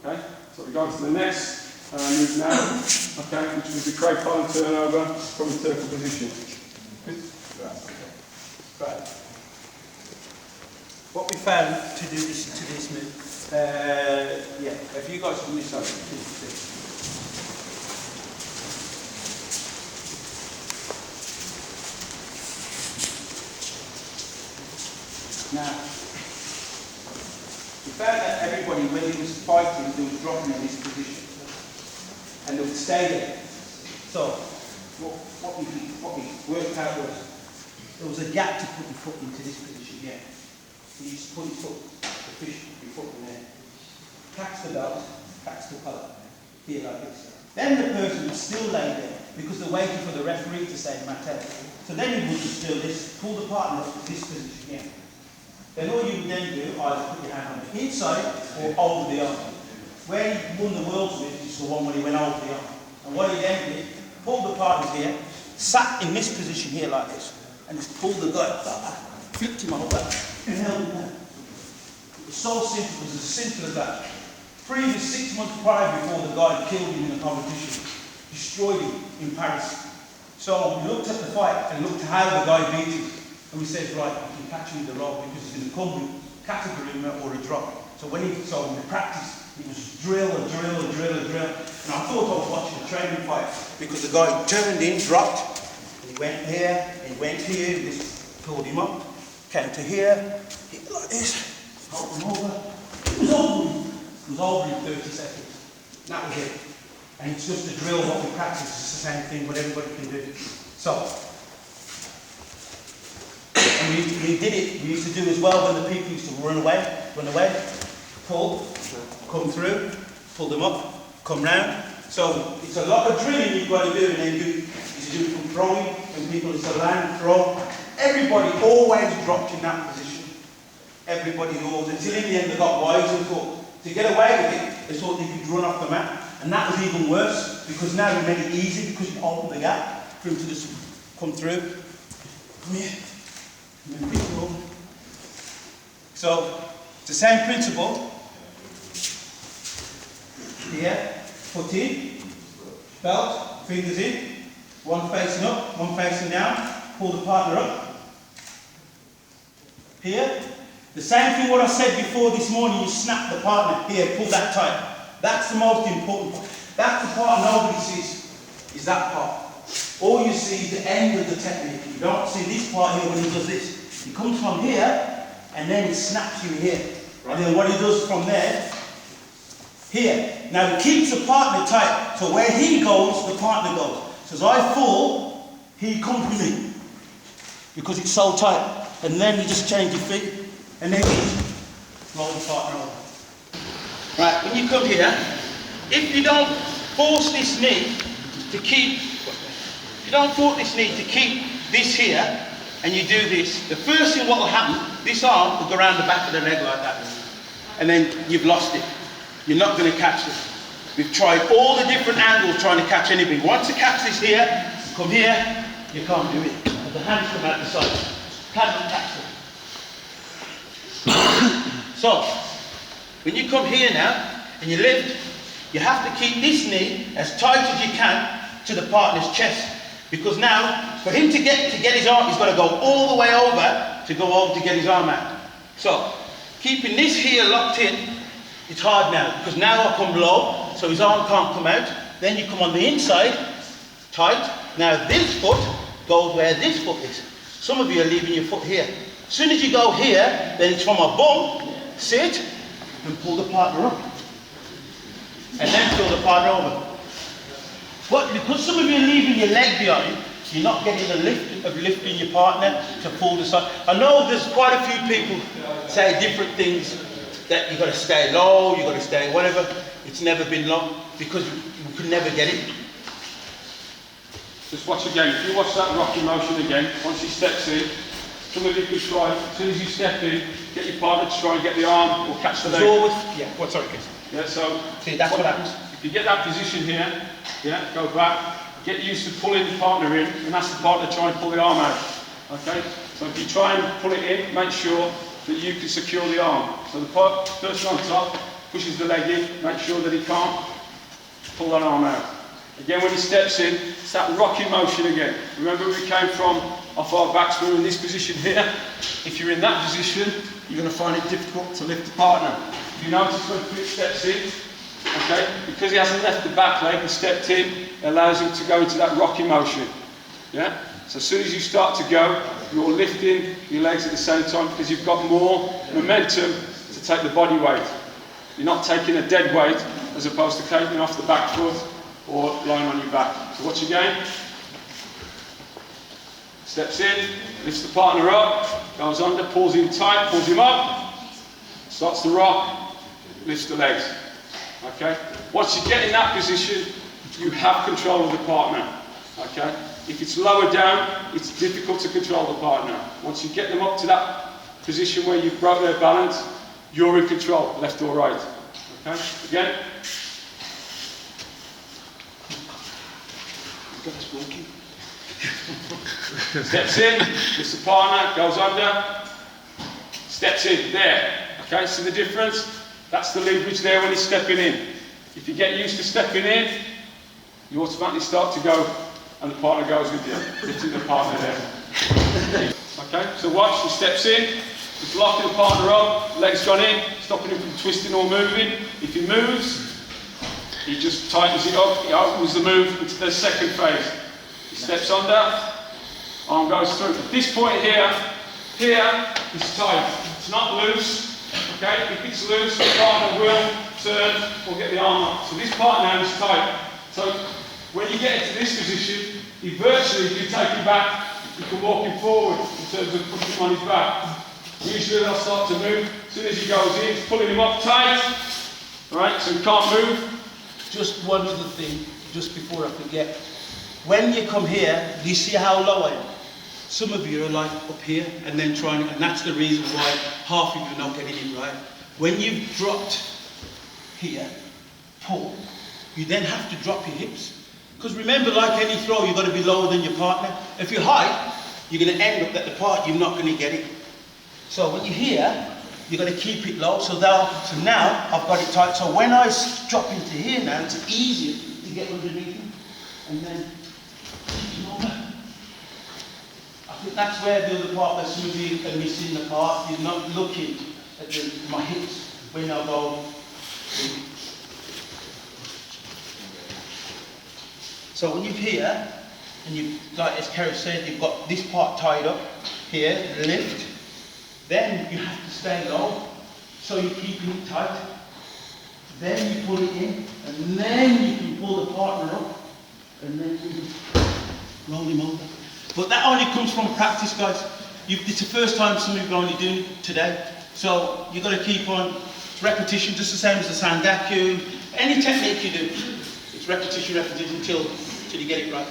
Okay, so we go on to the next move now, okay, which will be Craig Fallon turnover from the turtle position. Right. What we found to do this move, yeah, if you guys can miss out, please. Now, we found that everybody, when he was fighting, they were dropping in this position, and they would stay there. So, what we worked out was, there was a gap to put your foot into this position here. You used to put your foot, the fish, your foot in there. Catch the belt, catch the collar, here like this. Then the person would still lay there, because they're waiting for the referee to say matter. So then you would just do this, pull the partner up to this position here. Then all you would then do, either put your hand on the inside or over the arm. Where he won the world with is the one where he went over the arm. And what he then did, pulled the partners here, sat in this position here like this, and just pulled the guy like that, flipped him over, and held him down. It was so simple, it was as simple as that. Previous 6 months prior, before the guy killed him in the competition, destroyed him in Paris. So we looked at the fight and looked at how the guy beat him. And we said, right, you can catch him with the rod because he's in the combat category or a drop. So when he saw him in practice, it was drill and drill and drill and drill. And I thought I was watching a training fight because the guy turned in, dropped, and he went here, and he went here, this pulled him up, came to here, hit like this, hold him over. It was over. It was over in 30 seconds. That was it. And it's just a drill, what we practice, it's the same thing, what everybody can do. So, and we did it, we used to do as well when the people used to run away, pull, come through, pull them up, come round. So it's a lot of drilling you've got to do, and then you used to do from throwing, when people used to land, throw. Everybody always dropped in that position. Everybody always, until in the end they got wise and thought, to get away with it, they thought they could run off the mat. And that was even worse, because now we made it easy, because you opened the gap for him to just come through. Come here. And then pick him over. So, it's the same principle. Here, foot in, belt, fingers in, one facing up, one facing down, pull the partner up. Here, the same thing what I said before this morning, you snap the partner, here, pull that tight. That's the most important part. That's the part nobody sees, is that part. All you see is the end of the technique. You don't see this part here when he does this. He comes from here, and then he snaps you here. And then what he does from there, here. Now he keeps the partner tight, so where he goes, the partner goes. So as I fall, he comes with me, because it's so tight. And then you just change your feet, and then you just roll the partner over. Right, when you come here, if you don't force this knee to keep, this here, and you do this, the first thing what will happen, this arm will go around the back of the leg like that. And then you've lost it. You're not going to catch it. We've tried all the different angles trying to catch anything. Once you catch this here, come here, you can't do it. The hands come out the side. Cannot catch it. So, when you come here now, and you lift, you have to keep this knee as tight as you can to the partner's chest. Because now, for him to get his arm, he's got to go all the way over to go over to get his arm out. So, keeping this here locked in, it's hard now, because now I come low, so his arm can't come out. Then you come on the inside, tight. Now this foot goes where this foot is. Some of you are leaving your foot here. As soon as you go here, then it's from a bum, sit, and pull the partner up. And then pull the partner over. But because some of you are leaving your leg behind, you're not getting the lift of lifting your partner to pull the side. I know there's quite a few people say different things, that you've got to stay low, you've got to stay whatever. It's never been low, because you could never get it. Just watch again. If you watch that rocking motion again, once he steps in, some of you could try, as soon as you step in, get your partner to try and get the arm or catch the leg. Yeah, what, sorry, Chris. Yeah, so see, that's what happens. If you get that position here, yeah, go back, get used to pulling the partner in, and ask the partner to try and pull the arm out. Okay? So if you try and pull it in, make sure that you can secure the arm. So the person on top pushes the leg in, make sure that he can't pull that arm out. Again, when he steps in, it's that rocking motion again. Remember, we came from off our backs, we were in this position here. If you're in that position, you're going to find it difficult to lift the partner. If you notice when Fitz steps in, okay, because he hasn't left the back leg and stepped in, it allows him to go into that rocking motion. Yeah? So as soon as you start to go, you're lifting your legs at the same time because you've got more momentum to take the body weight. You're not taking a dead weight as opposed to taking off the back foot or lying on your back. So watch again. Steps in, lifts the partner up, goes under, pulls him tight, pulls him up, starts to rock, lifts the legs. Okay? Once you get in that position, you have control of the partner. Okay? If it's lower down, it's difficult to control the partner. Once you get them up to that position where you've broke their balance, you're in control, left or right. Okay? Again. Steps in, lifts the partner, goes under, steps in, there. Okay, see the difference? That's the leverage there when he's stepping in. If you get used to stepping in, you automatically start to go and the partner goes with you, lifting the partner there. Okay, so watch, he steps in, he's locking the partner up, legs gone in, stopping him from twisting or moving. If he moves, he just tightens it up, he opens the move into the second phase. He steps under, arm goes through. At this point here it's tight. It's not loose. Okay, if it's loose, the partner will turn or get the arm up. So this part now is tight. So when you get into this position, he virtually, if you take him back, you can walk him forward in terms of pushing him on his back. Usually they'll start to move. As soon as he goes in, it's pulling him up tight. Alright, so he can't move. Just one other thing, just before I forget. When you come here, do you see how low I am? Some of you are like up here and then trying, and that's the reason why half of you are not getting it right. When you've dropped here, pull, you then have to drop your hips. Because remember, like any throw, you've got to be lower than your partner. If you're high, you're going to end up at the part, you're not going to get it. So when you're here, you're going to keep it low. So now I've got it tight. So when I drop into here now, it's easier to get underneath him. And then keep him over. I think that's where the other part where some of you are missing the part. You're not looking at my hips when I go. So when you're here, and you, like as Kerrith said, you've got this part tied up here, lift, then you have to stay low, so you're keeping it tight. Then you pull it in, and then you can pull the partner up, and then you roll him over. But that only comes from practice, guys. It's the first time some of you are only doing it today. So you've got to keep on, it's repetition, just the same as the Sangaku, any technique you do. It's repetition, repetition, until you get it right.